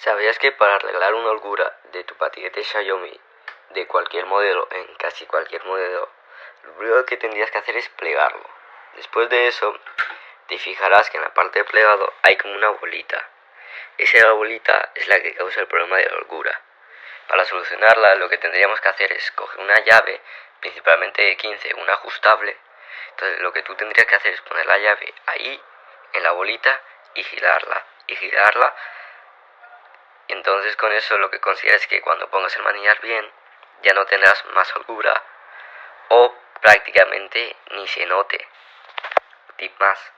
¿Sabías que para arreglar una holgura de tu patinete Xiaomi de cualquier modelo, en casi cualquier modelo, lo primero que tendrías que hacer es plegarlo? Después de eso, te fijarás que en la parte de plegado hay como una bolita. Esa bolita es la que causa el problema de la holgura. Para solucionarla, lo que tendríamos que hacer es coger una llave, principalmente de 15, una ajustable. Entonces lo que tú tendrías que hacer es poner la llave ahí, en la bolita, y girarla. Entonces con eso lo que consigues es que cuando pongas el manillar bien, ya no tendrás más holgura o prácticamente ni se note. Tip más.